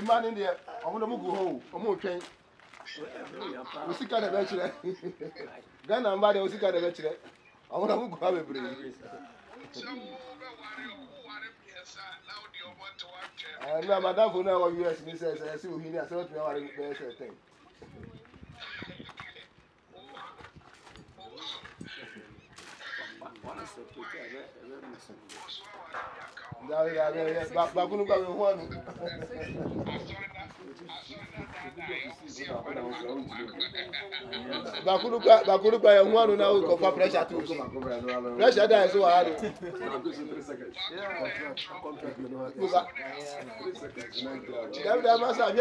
Man in there, I want to go home. I'm okay. We see kind of vegetable. Then I'm bad. We see kind of vegetable. I want to go have a break. No, madam, for now, US, Mrs. I see who he has not been our best thing. Bakuruba one now we go pressure too. Pressure that is so hard. That must have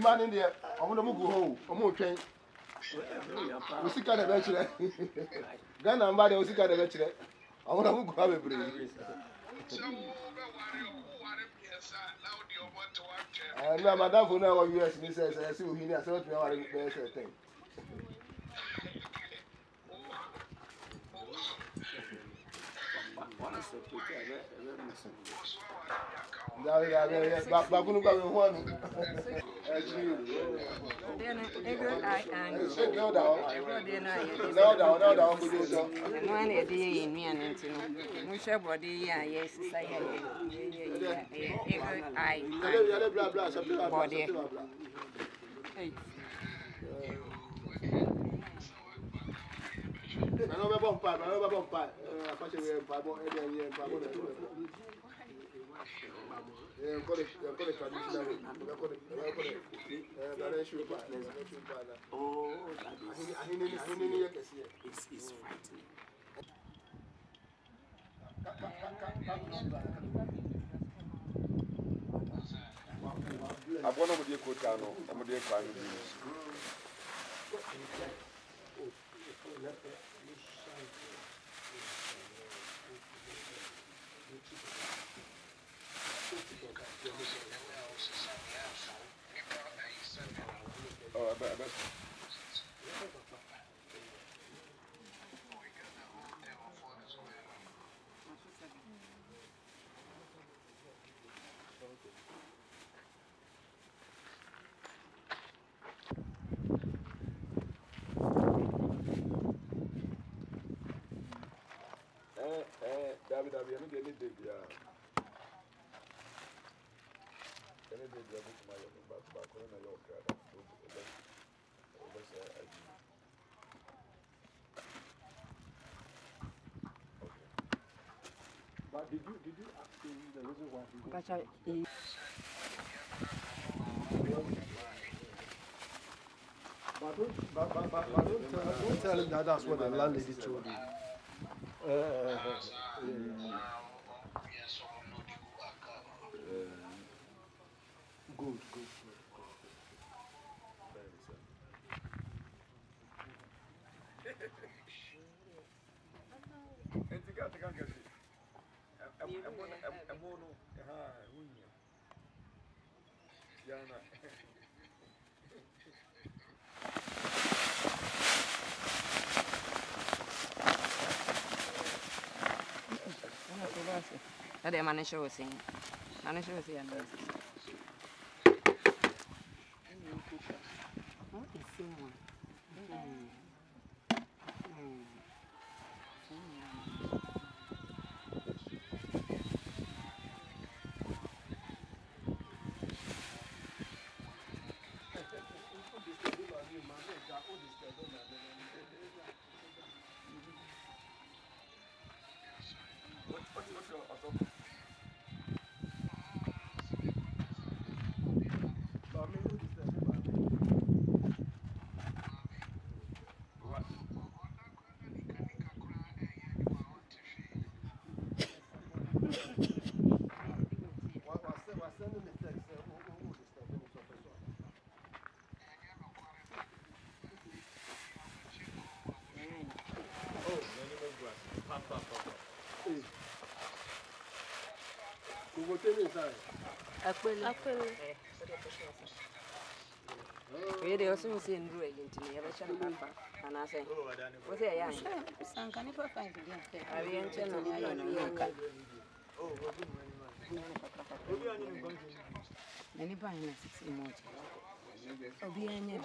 man in there, I want to go home. I'm okay. We see kind of vegetable. Then I'm bad. We see kind of vegetable. I want to go have a break. No, madam, for now, US, Mrs. I see who he has not been our best thing. Bakunu ba one. Then I and No down. no No go do so. no any day in me and into no share body yeah yes say I body I know about pie. I pass away pie, but any pie. Call it traditional way. Call it oh, it's frightening. I want to go down. I'm going to go oh, I bet. David, I'm going to get it. But did you ask him the reason why he Don't tell him that that's what the landlady told you. Good. That the manager was saying. Manager was saying. We also see in Ray into me, ever shall papa, and I say, what's a young son? Can you find again? I am any buying 6 more. Obianya.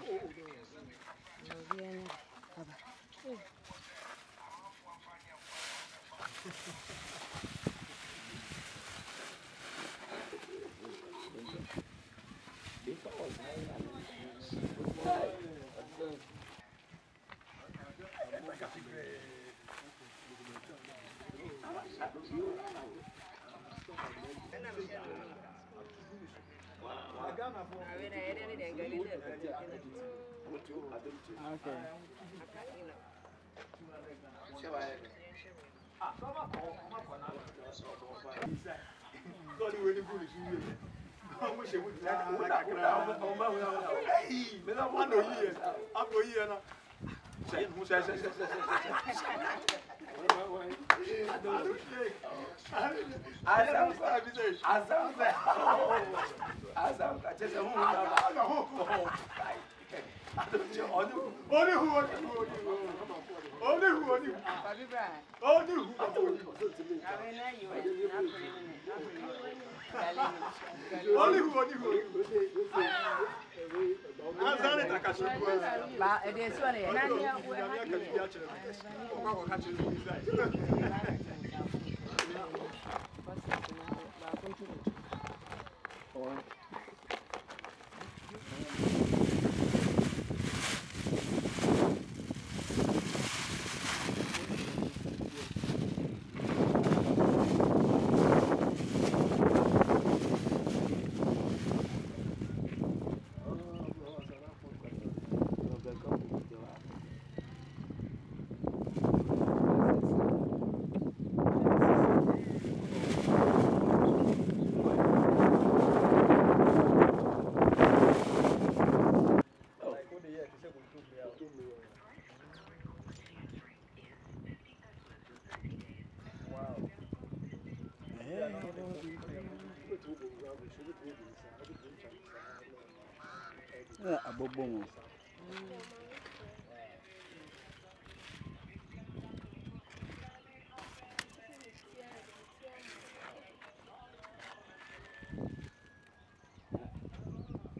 Only who. Answer it, But it is one here. Abobomo.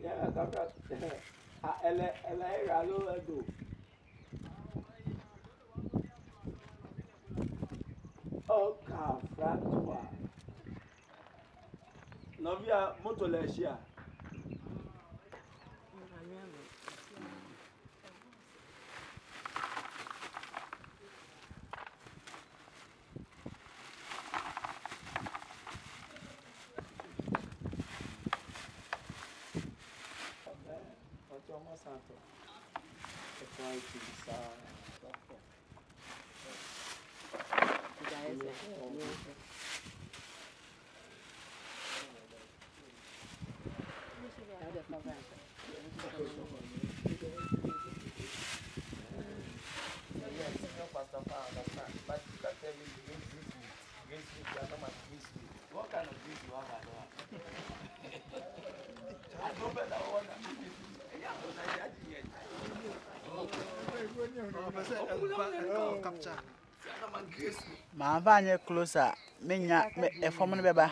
Yeah, doctor. Ela ralo do. Oh, fratua. Novia motoleshia. Santo. What kind of grease you have? I don't bet that one. Ma vanye closer. Menya e form no beba.